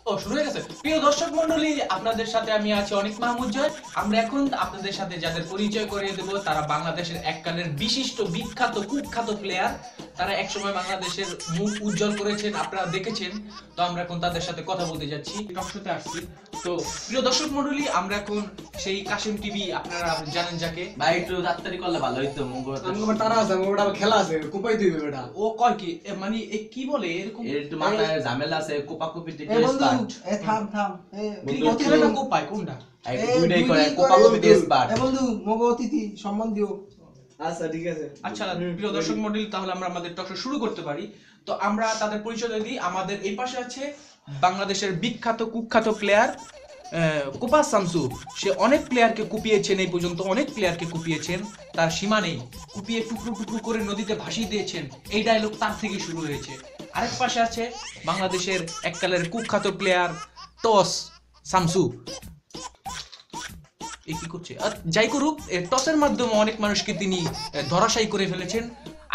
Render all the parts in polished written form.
ও শুরু হয়ে গেছে। প্রিয় দর্শক মণ্ডলী, আপনাদের সাথে আমি আছি অনিক মাহমুদ জয়। আমরা এখন আপনাদের সাথে যাদের পরিচয় করিয়ে দেব, তারা বাংলাদেশের এককালের বিশিষ্ট বিখ্যাত কুখ্যাত প্লেয়ার। তারা একসময় বাংলাদেশের মুখ উজ্জ্বল করেছেন, আপনারা দেখেছেন। তো আমরা এখন তাদের সাথে কথা বলতে যাচ্ছি, টক শোতে আসছি। তো প্রিয় দর্শক মণ্ডলী, আমরা এখন সেই কাশিম টিভি, আপনারা জানেন যাকে। ভাই একটু তাড়াতাড়ি করলে ভালো হইতো। আমার তারা আছে, ওটা খেলা আছে, কোপাই দিবে ওটা। ও কয় কি মানে কি বলে এরকম একটু মাথায় ঝামেলা আছে, কোপাকুপি এ বন্ধু, এ থাম থাম। এ ক্রিকেট খেলে না কোপায় কোনটা? দুইটাই করে, কোপাকুপি দিয়ে স্পার্ট। এ বন্ধু, মগো অতিথি সম্মান দিও। আচ্ছা ঠিক আছে। আচ্ছা প্রিয় দর্শক মণ্ডলী, তাহলে আমরা আমাদের টক শো শুরু করতে পারি। তো আমরা তাদের পরিচয় দিই। আমাদের এই পাশে আছে বাংলাদেশের বিখ্যাত কুখ্যাত প্লেয়ার কোপা শামসু। সে অনেক প্লেয়ারকে কুপিয়েছেন, এই পর্যন্ত অনেক প্লেয়ারকে কুপিয়েছেন, তার সীমা নেই। কুপিয়ে টুকরো টুকরো করে নদীতে ভাসিয়ে দিয়েছেন, এই ডায়লগ তার থেকে শুরু হয়েছে। আরেক পাশে আছে বাংলাদেশের এককালের কুখ্যাত প্লেয়ার টস শামসু। কি করছে যাই করুক, টসের মাধ্যমে অনেক মানুষকে তিনি ধরাশায়ী করে ফেলেছেন।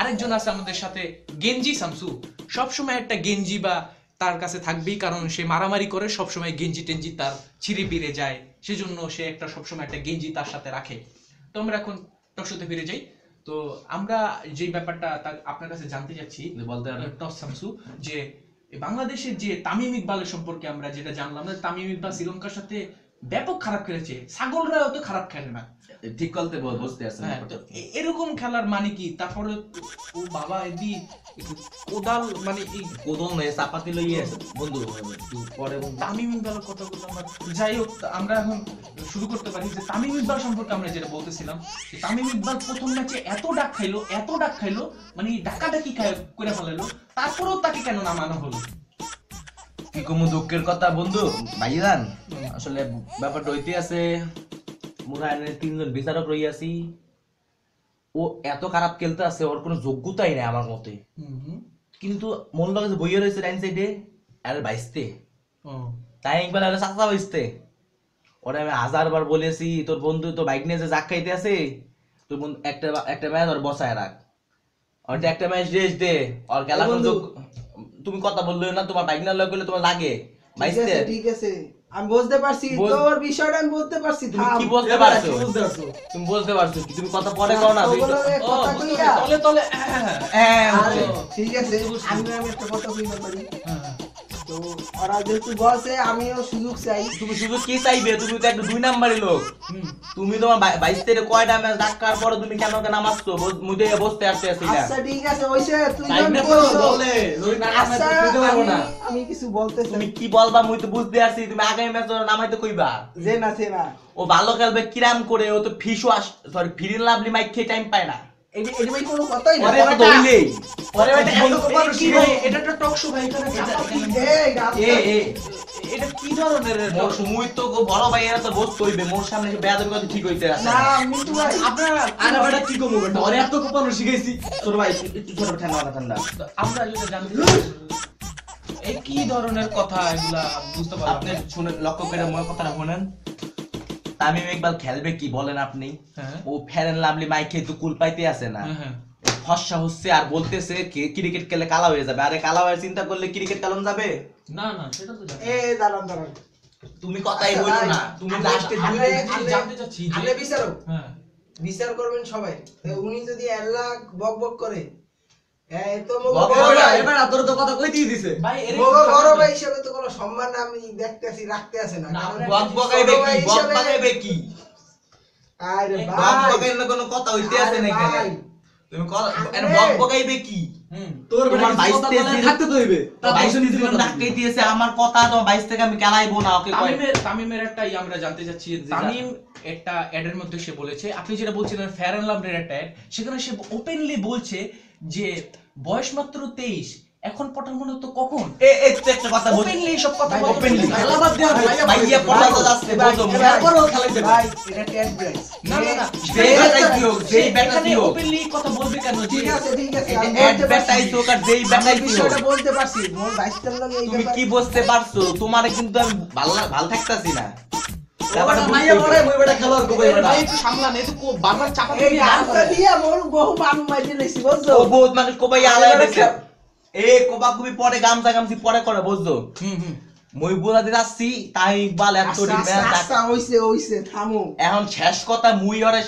আরেকজন আছে আমাদের সাথে গেঞ্জি শামসু। সবসময় একটা গেঞ্জি বা তার কাছে থাকবেই, কারণ সে মারামারি করে, সবসময় গেঞ্জি টেঞ্জি তার ছিঁড়ে পিড়ে যায়, সেজন্য সে একটা সবসময় একটা গেঞ্জি তার সাথে রাখে। তো আমরা এখন টসতে ফিরে যাই। তো আমরা যে ব্যাপারটা আপনার কাছে জানতে যাচ্ছি বলতে টস শামসু, যে বাংলাদেশের যে তামিম ইকবালের সম্পর্কে আমরা যেটা জানলাম, তামিম ইকবাল শ্রীলঙ্কার সাথে ব্যাপক খারাপ খেলেছে। ছাগলরা অত খারাপ খেলে না, ঠিক করতে বুঝতে আসছেন। এরকম খেলার মানে কি? তারপরে ও বাবা এদি কোদাল মানে এই কোদল নয়, চাপাতি লইয়ে আছে বন্ধু। একটু পরে তামিম ইকবালের কথা বলতে আমরা, যাই হোক আমরা এখন শুরু করতে পারি। যে তামিম ইকবাল সম্পর্কে আমরা যেটা বলতেছিলাম, যে তামিম ইকবাল প্রথম ম্যাচে এত ডাক খাইলো, মানে ডাকাডাকি করে ফেলালো, তারপরেও তাকে কেন নামানো হলো? কি কমু দুঃখের কথা বন্ধু ভাইজান। আসলে ব্যাপারটা হইতে আছে, মোরা এনে তিনজন বিচারক রইয়াছি। ও এত খারাপ খেলতে আছে, ওর কোনো যোগ্যতাই নাই আমার মতে। কিন্তু মন লাগে যে বইয়ে রয়েছে ডাইন সাইডে আর বাইসতে, তাই একবার আর চাচা বাইসতে। ওরা আমি 1000 বার বলেছি, তোর বন্ধু তো বাইক নিয়ে যে জাক খাইতে আছে, তোর বন্ধু একটা ম্যাচ ওর বসায় রাখ, ওর একটা ম্যাচ রেস্ট দে। ওর খেলা তুমি কথা বললো না, তোমার বাইক না লয় করলে তোমার লাগে বাইসতে। ঠিক আছে, আমি বুঝতে পারছি তোর বিষয়টা, আমি বুঝতে পারছি। তুমি থাম। কি বুঝতে পারছো? তুমি বুঝতে পারছো কি? তুমি কথা পরে কও না। কথা কইয়া তলে আরে ঠিক আছে, আমি একটা কথা কইতে পারি। তো ওরা যেহেতু বসে, আমিও সুযোগ চাই। তুমি শুধু কি চাইবে? তুমি তো একটা 2 নাম্বারের লোক। তুমি তোমার 22 থেকে কয়টা ম্যাচ ডাকার পরে তুমি কেন নামাচ্ছো? মুইতে বসতে আসতে আসি না। আচ্ছা ঠিক আছে, ওইসে তুই টাইমটা বলছো। বলে যদি না নামাই আচ্ছা, তো দিতে পারবো না। আমি কিছু বলতে চাই। তুমি কি বলবা মুই তো বুঝতে আসছি। তুমি আগামী ম্যাচ নামাইতে কইবা। যে না সে না, ও ভালো খেলবে কিরাম করে? ও তো ফিশও সরি ফিরিন লাভলি মাইক খেয়ে টাইম পায় না। এটা ভাই কোনো কথাই না। ওরে কথা ধরলেই ওরে বেটা এটা একটা টক শো ভাই, এখানে এই গাছ- এটা কি ধরনের মোর সময় তো বড় ভাইয়েরা তো বস কইবে, মোর সামনে বেয়াদবি কথা ঠিক হইতে আছে না মিন্টু ভাই, আপনারা আরে বেটা কি কমু বেটা, ওরে এত কোপানো শিখাইছি। ছোট ভাই একটু ছোট ঠান্ডা ঠান্ডা। আমরা যেটা জানতে এই কি ধরনের কথা এগুলা বুঝতে পারলাম আপনি না। শুনে লক্ষ্য করে মোর কথাটা শুনেন। তামিম ইকবাল খেলবে কি বলেন আপনি? হ্যাঁ। ও ফেরেন লাভলি মাইক খেয়ে তো কুল পাইতে আছে না। হ্যাঁ। ফর্সা হচ্ছে আর বলতেছে ক্রিকেট খেলে কালা হয়ে যাবে। আরে কালা হয়ে চিন্তা করলে ক্রিকেট কালাম যাবে? না সেটা তো জানি। এই দাঁড়ান। তুমি কথাই আচ্ছা, বলো ভাই, না। তুমি লাস্টে জানতে চাচ্ছি যে আপনি বিচারক, হ্যাঁ বিচার করবেন সবাই। তো উনি যদি এল্লা বক করে, এই তো বক মগো করে, এবার তোর তো কথা কইতেই দিছে। ভাই এর বড় ভাই হিসেবে তো কোনো সম্মান আমি দেখতেছি রাখতে আছে না। না, কারণ আমরা- বক বকাইবে ছোট ভাই কি? বক হিসেবে- বকাইবে কি? আরে বক ভাই, বকাইলে কোনো কথা হইতে আছে না আরে এখানে। ভাই। তুমি কথা আরে। বক বকাইবে কি? তোর বেটা তোমার 22 কথা বলে থাকতে তো হইবে। তা 22 বসে নিজে দিন কথা ডাকতে দিয়েছে আমার কথা, তো 22 থেকে আমি খেলাইবো না ওকে কয়। তামিমের একটা আমরা জানতে চাচ্ছি। তামিম একটা অ্যাডের মধ্যে সে বলেছে, আপনি যেটা বলছিলেন ফেয়ার এন্ড লাভলির একটা অ্যাড, সেখানে সে ওপেনলি বলছে যে বয়স মাত্র 23, এখন পটার মনে তো কখন? এই তো একটা কথা বল। ওপেনলি সব কথা ভাই, বলে openly। খেলা বাদ দিয়া ভাইয়া পড়া তো যাচ্ছে বুঝো। তারপরও খেলাইতে ভাই, এটা ট্যাগ গাইস। না যেই ব্যাটাই কি হোক, যেই ব্যাটাই এখানে কি হোক। ওপেনলি কথা বলবে কেন? যে ঠিক আছে আমি অ্যাডভার্টাইজ বলতে হোক আর যেই পারছি। ব্যাটাই আমি কি হোক। বিষয়টা বলতে পারছি। মোর বাইশটার লগে এই তুমি ব্যাপার- কি বুঝতে পারছো? তোমারে কিন্তু আমি ভালো থাকতাছি না। ব্যাপারটা মাইয়া পড়ে মই বেটা খেলার কোপাই বেটা। ভাই একটু সামলান, এই তো বারবার চাপা এই দিয়ে গাছটা দিয়া মোর বহু বান মাইরে লইছি, বুঝছো? ও বহুত মানুষ কোবাই আলাদা দেখছে। এ কোবা কুবি পরে গামছা গামছি পরে করে বুঝছো। মই বলা দিতে আসছি তাই ইকবাল এত আচ্ছা হইছে থামো। এখন শেষ কথা মুই ওরে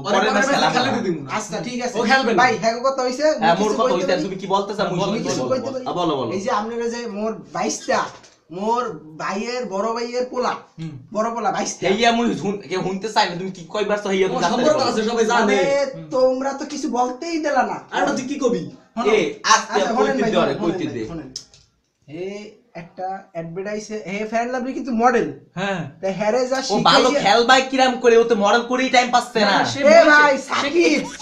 পরে ম্যাচ খেলাম না। আচ্ছা ঠিক আছে ও খেলবে না। ভাই হ্যাঁ কথা হইছে হ্যাঁ মোর কথা হইতে তুমি কি বলতেছ মুই আমি কিছু কইতে পারি? বলো বলো এই যে আপনারা যে মোর 22টা মোর ভাইয়ের বড় ভাইয়ের পোলা বড় পোলা 22টা হেইয়া মুই কে শুনতে চাই না তুমি কি কইবার চাই হেইয়া ও তুমি জানতে সম্পর্ক পারো। আছে সবাই জানে তোমরা তো কিছু বলতেই দিলা না। আর তুই কি কবি এ আজকে আচ্ছা, কইতে শোনেন ভাই, দে আরে শোনেন কইতে ভাই, দে শোনেন। একটা অ্যাডভার্টাইজ ফ্যান লাভলি কিন্তু মডেল হ্যাঁ তাই হ্যারে যা ও ভালো খেলবাই কিরাম করে ও তো মডেল করেই টাইম পাচ্ছে না সে এ বলছে- ভাই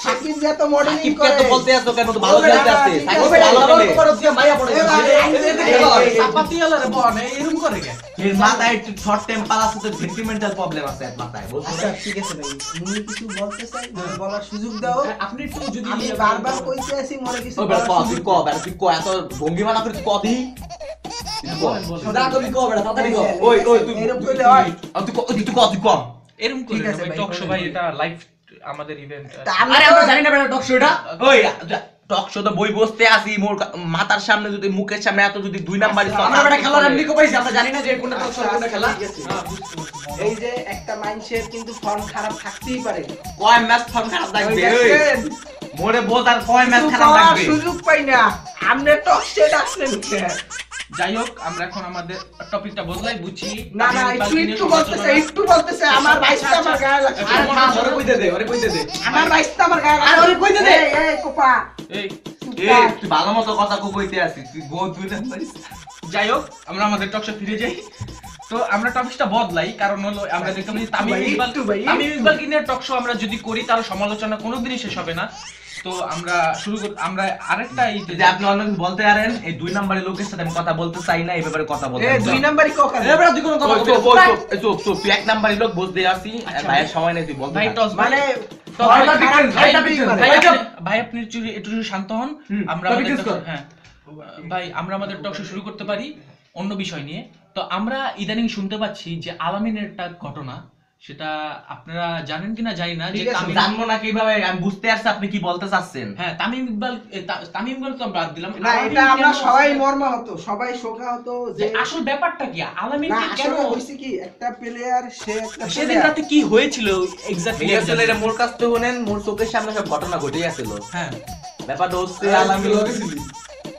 সাকিব যে তো মডেলিং সাকিব কে করে তো বলতে আসো কেন তো ভালো খেলতে আছে ঠিক সাকিব আছে, ভালো আমার খেলে তোমার দিয়ে মাইয়া পড়ে এ ভাই, চাপাতিয়ালা রে বল এরকম করে কে এর মাথায় একটু শর্ট টেম্পার আছে তো সেন্টিমেন্টাল প্রবলেম আছে এর মাথায় বুঝছো আচ্ছা ঠিক আছে ভাই তুমি কিছু বলতে চাই বলার সুযোগ দাও। আপনি একটু যদি আমি বারবার কইতে আছি মনে কিছু ও বেটা বলার তুই সুযোগ ক বেটা তুই ক এত ভঙ্গিমা না করে তুই ক দি না কবি কো বেটা তাড়াতাড়ি কো ওই তুই এরকম কইলে হয়? তুই ক এরকম করে ঠিক আছে ভাই ভাই, টক শো করে ভাই দিন। এটা লাইভ আমাদের ইভেন্ট তা আমি আরে আমরা জানি না বেটা টক শোটা ওই টক শো তো বই বসতে আসি মোর মাথার সামনে যদি মুখের সামনে এত যদি দুই নাম্বারই আমরা বেটা খেলার এমনি কো পাইছি আমরা জানি না যে কোনটা টক শো কোনটা খেলা ঠিক আছে। এই যে একটা মানুষের কিন্তু ফর্ম খারাপ থাকতেই পারে কয় ম্যাচ ফর্ম খারাপ ওই লাগবে দেখছেন? মোরে বোঝ আর কয় ম্যাচ কিছু খারাপ করার লাগবে সুযোগ পাই না আপনি টক স্টেট আসলেন কে? যাই হোক আমরা এখন আমাদের টপিকটা বদলাই বুঝছি না না একটু বলতেছে আমার বাইশটা আমার গায়ে লাগছে আরে খা ওরে কইতে দে ওরে কইতে দে আমার বাইশটা আমার গায়ে আরে ওরে কইতে দে। এই কোপা এই এ তুই ভালো মতো কথা কইতে আসিস তুই বহুত দুই নাম্বারই যাই হোক আমরা আমাদের টক শো ফিরে যাই তো আমরা টপিকটা বদলাই কারণ হলো আমরা দেখলাম যে তামিম ভাই, ইকবাল একটু ভাই, তামিম একটু। ইকবালকে নিয়ে টক শো আমরা যদি করি তাহলে সমালোচনা কোনোদিনই শেষ হবে না তো আমরা শুরু করি আমরা আরেকটা এই যদি আপনি অন্য কিছু বলতে পারেন এই দুই নাম্বারের লোকের সাথে আমি কথা বলতে চাই না এই ব্যাপারে কথা বলতে এ দুই নাম্বারই কোকা এ বেটা তুই কোন কথা কইতে তুই এক নাম্বারের লোক বলতে আসি আচ্ছা, ভাইয়ের সময় নেই তুই বলতে ভাই থাক। টস মানে তো ভাই, ভাই, ভাই, ভাই, ভাই, ভাই, ভাই, ভাই, ভাই, আপনি- ভাই আপনি একটু শান্ত হন আমরা topic আমাদের fix কর। হ্যাঁ ভাই আমরা আমাদের টক শো শুরু করতে পারি অন্য বিষয় নিয়ে তো আমরা ইদানিং শুনতে পাচ্ছি যে আলামিনের একটা ঘটনা সেটা আপনারা জানেন কিনা জানি না যে ঠিক আছে, তামিম জানবো না কিভাবে আমি বুঝতে পারছি আপনি কি বলতে চাচ্ছেন হ্যাঁ তামিম ইকবাল তো বাদ দিলাম না আলামিন এটা আমরা কেন- সবাই মর্মা হতো সবাই শোকা হতো যে যে আসল ব্যাপারটা কি আলামিন না কেন আসলে হইছে কি একটা প্লেয়ার সে একটা সেদিন player। রাতে কি হয়েছিল এক্স্যাক্টলি এই আসলে এটা মোর কাছ থেকে শুনেন মোর চোখের সামনে সব ঘটনা ঘটেই আসছিল হ্যাঁ ব্যাপারটা হচ্ছে আমি আলামিন লগে ছিলি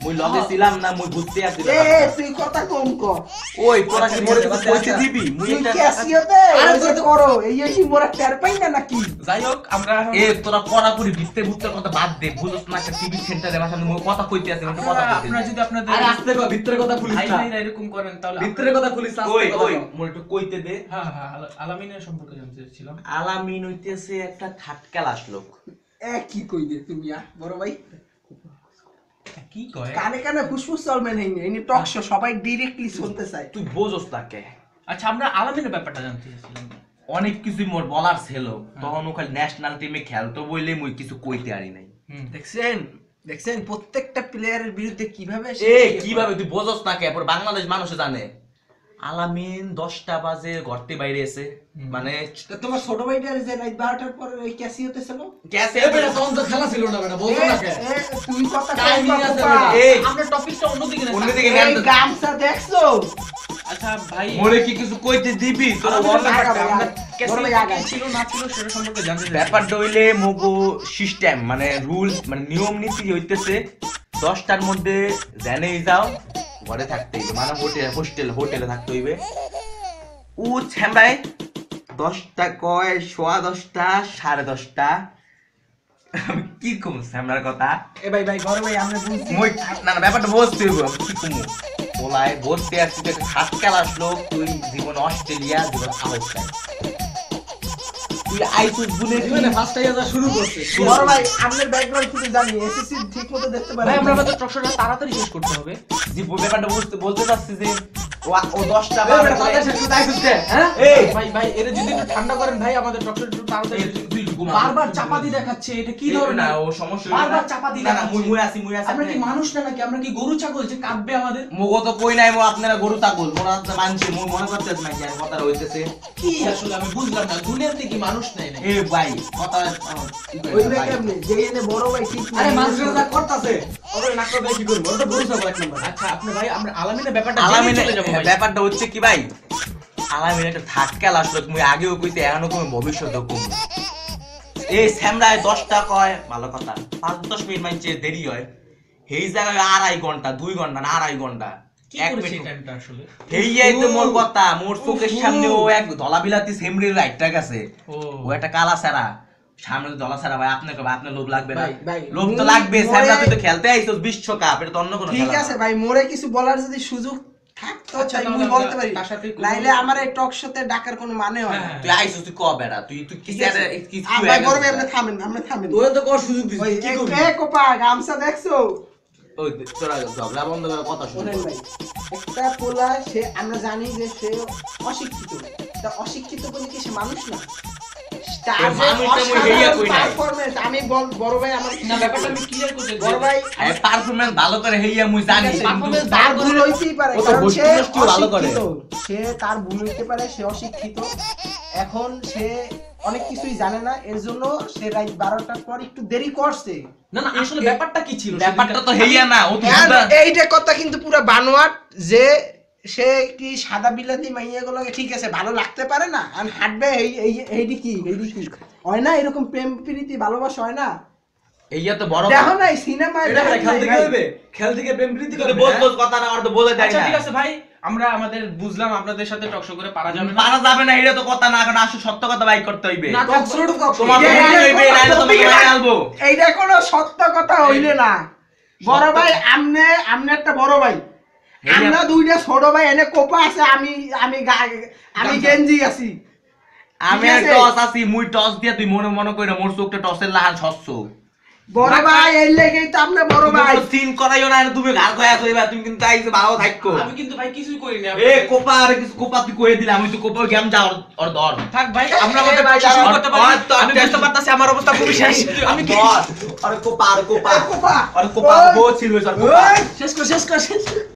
মুই লগে ছিলাম না মুই বুঝতে আসছি এ তুই কথা কম কর ওই তোরা কি মোরে আচ্ছা, কইতে আচ্ছা। দিবি মুই তুই একটা ক্যাসিওতে আরে ওই যে তো- করো এই কি মোরা টের পাই না নাকি যাই হোক আমরা এখন- এ তোরা কড়াকড়ি ভিত্তে ভুত্তের কথা বাদ দে বুঝছ না একটা টিভি সেন্টারে আমার সামনে মুই কথা কইতে আসি আমি কথা কইতে আপনারা যদি আপনাদের আরে আস্তে কো ভিতরে কথা খুলিস ভাই না ভাইরা এরকম করেন তাহলে ভিতরে কথা খুলিস না ওই আস্তে কথা ওই কও। মোর একটু কইতে দে হ্যাঁ হ্যাঁ আলামিনের সম্পর্কে জানতে চাইছিলাম আলামিন হইতেছে একটা থার্ড ক্লাস লোক এ কি কই দে তুমি বড় ভাই কি কয় কানে কানে ফুসফুস চলবে না এই টক শো সবাই ডাইরেক্টলি শুনতে চায় তুই বোঝস তাকে আচ্ছা আমরা আলামিনের ব্যাপারটা জানতে চাইছিলাম অনেক কিছু মোর বলার ছিল তখন ও খালি ন্যাশনাল টিমে খেলতো বইলে মুই কিছু কইতে পারি নাই দেখছেন প্রত্যেকটা প্লেয়ারের বিরুদ্ধে কিভাবে সে এ ইয়ে কিভাবে করে। তুই বোঝস না কে পুরো বাংলাদেশ মানুষ জানে আলামিন 10টা বাজে ঘরতে বাইরে এসে মানে তা তোমার ছোট ভাইটার যে রাত 12টার পর ওই ক্যাসিওতে ছিল ক্যাসে এ বেটা তখন তো খেলা ছিল না বেটা বলতো না কে তুই কথা Timing আছে কম বেটা। এই আমরা টপিকটা অন্যদিকে না অন্যদিকে এই গামছা দেখছো আচ্ছা ভাই মোরে কি কিছু কইতে দিবি তোরা আলামিনের বল না ব্যাপারটা, ভাই, আমরা ভাই, ক্যাসিও বড় ভাই, কে আগাই। ছিল না ছিল সেটা সম্পর্কে জানতে চাইছিলাম। ব্যাপারটা হইলে মগো সিস্টেম মানে রুল মানে নিয়ম নীতি হইতেছে 10টার মধ্যে জেনেই যাও ঘরে থাকতে হইবে মানে হোটেলে থাকতে হইবে ও ছ্যামড়ায় 10টা কয় 10:15 10:30 আমি কি কম ছ্যামড়ার কথা এ ভাই ভাই বড় ভাই আমরা বুঝছি মই না না ব্যাপারটা বুঝতে হইব আমি কি কমু বলাই বলতে আসছি যে হাত খেলা আসলো তুই জীবন অস্ট্রেলিয়া জীবন সাহস নাই তুই আইসুস বলে জীবনে ফার্স্ট ইয়ার শুরু করছে বড় ভাই আপনার ব্যাকগ্রাউন্ড শুধু জানি এসএসসি ঠিকমতো দেখতে পারেন ভাই আমরা আমাদের টকশোটা তাড়াতাড়ি শেষ করতে হবে যে ব্যাপারটা বলতে চাচ্ছি যে ও 10টা এ বেটা তাদের সাথে তাই করতে হ্যাঁ এই ভাই ভাই এর যদি একটু ঠান্ডা করেন ভাই আমাদের টকশোটা একটু তাড়াতাড়ি বারবার চাপা দিয়ে দেখাচ্ছে, এটা কি ধরনের? না ও সমস্যা বারবার চাপা দিয়ে না না দেখাচ্ছে। মুই আছি আমরা কি মানুষ না নাকি? আমরা কি গরু ছাগল যে কাঁদবে আমাদের? মুগো তো কই নাই মো আপনারা গরু ছাগল মোরা তো মানছি মুই মনে করতেছ না কি কথা হইতেছে কি আসলে আমি বুঝলাম না, দুনিয়াতে কি মানুষ নাই নাকি? এ ভাই কথা ওই ভাই কেমনে যে এনে বড় ভাই ঠিক আরে মানুষের যা করতেছে ওরে নাক করে কি করব ওটা গরু ছাগল এক নম্বর আচ্ছা আপনি ভাই আমরা আলামিনের ব্যাপারটা আলামিনে জেনে চলে যাবো ভাই। ব্যাপারটা হচ্ছে কি ভাই আলামিনে একটা থাককাল আসলো মুই আগেও কইতে এখনো কই ভবিষ্যতেও কম এই স্যামরায় 10টা কয় ভালো কথা 5-10 মিনিট মানছে দেরি হয় এই জায়গায় 2.5 ঘন্টা 2 ঘন্টা না 2.5 ঘন্টা কি এক করেছে মিনিট টাইমটা আসলে? এই তো মোর কথা মোর চোখের সামনে ও এক ধলা বিলাতি সেমরির রাইটটা গেছে ও একটা কালা সারা সামনে তো ধলা সারা ভাই আপনাকে আপনার লোভ লাগবে না ভাই, লোভ তো লাগবে স্যামরা তুই তো খেলতে আইছস বিশ্বকাপ এটা তো অন্য কোনো ঠিক খেলা আছে না। ভাই, মোরে কিছু বলার যদি সুযোগ থাকতো আচ্ছা, চাই তাহলে মুই আমরা বলতে পারি, তার সাথে একটু নাইলে আমার এই টক শোতে ডাকার কোনো মানে হয় না। হ্যাঁ, তুই আইছস তুই ক বেড়া তুই তুই কি ঠিক আছে? কি ভাই বড় ভাই আপনি থামেন, তোরে তো কর সুযোগ দিছিস ওই কি করবি এ কোপা গামছা দেখছো? ওই তোরা ঝগড়া বন্ধ করে কথা শুন শোনেন ভাই, একটা পোলা সে আমরা জানি যে সে অশিক্ষিত, তা অশিক্ষিত বলে কি সে মানুষ না? তার যে মানুষটা মুই হেইয়া কই নাই। performance, আমি বড় ভাই আমার না ব্যাপারটা আমি ক্লিয়ার করতে চাই। বড় ভাই আরে পারফরম্যান্স ভালো করে হেইয়া মুই জানি ঠিক আছে, কিন্তু performance তার ভুল হইতেই পারে, ও তো কারণ সে গোষ্ঠী ভালো করে। অশিক্ষিত। সে তার ভুল হইতে পারে, সে অশিক্ষিত, এখন সে অনেক কিছুই জানে না, এর জন্য সে রাত 12টার পর একটু দেরি করছে। না না আসলে ব্যাপারটা কি ছিল? ব্যাপারটা তো হেইয়া না ও তো আর বুঝা- এইটা কথা কিন্তু পুরো বানোয়াট, যে সে কি সাদা বিলাতি মাইয়াগুলোকে ঠিক আছে ভালো লাগতে পারে না, আর হাঁটবে এইটি কি হয় না, এরকম প্রেম প্রীতি ভালোবাসা হয় না? এইয়া তো বড় দেখো না সিনেমায় এটা ভাই খেল থেকে হইবে খেল থেকে প্রেম প্রীতি তুই করবে তো বলতোস কথা না আর তো বলে দেয় আচ্ছা না ঠিক আছে ভাই, আমরা আমাদের বুঝলাম আপনাদের সাথে টকশো করে পারা যাবে না। পারা যাবে না এটা তো কথা না এখন আসলে সত্য কথা বাই করতে হইবে না, টক শুরু টক তোমার এই- বুঝতে হইবে এই- নাইলে তোমাকে মাইরে আলবো এইটা কোনো সত্য কথা হইলে না। বড় ভাই আমনে একটা বড় ভাই, আমরা দুইটা ছোট ভাই, এনে কোপা আছে, আমি গেঞ্জি আছি। আমি ঠিক আর আছে? টস আছি মুই টস দিয়া তুই মনে মনে কইরা মোর চোখটা টসের লাহান স্বচ্ছ বড় ভাই এই লেগেই তো আপনি বড় ভাই। সিন করাইও না তুমি ঘাড় কয়া কইবা তুমি কিন্তু আইছে ভালো থাকো আমি কিন্তু ভাই কিছুই করিনি। এ কোপা আর কিছু কোপা তুই কইে দিলে আমি তো কোপা গেম যা ওর ধর থাক ভাই, আমরা আমাদের ভাই, টকশো শুরু দাঁড়াও। করতে পারি। আর আমি বুঝতে পারতাছি আমার অবস্থা খুবই শেষ। আমি কি ধর আরে কোপা আর কোপা এ, কোপা। আর কোপা ওই। বহুত ছিল স্যার কোপা ওই। শেষ কর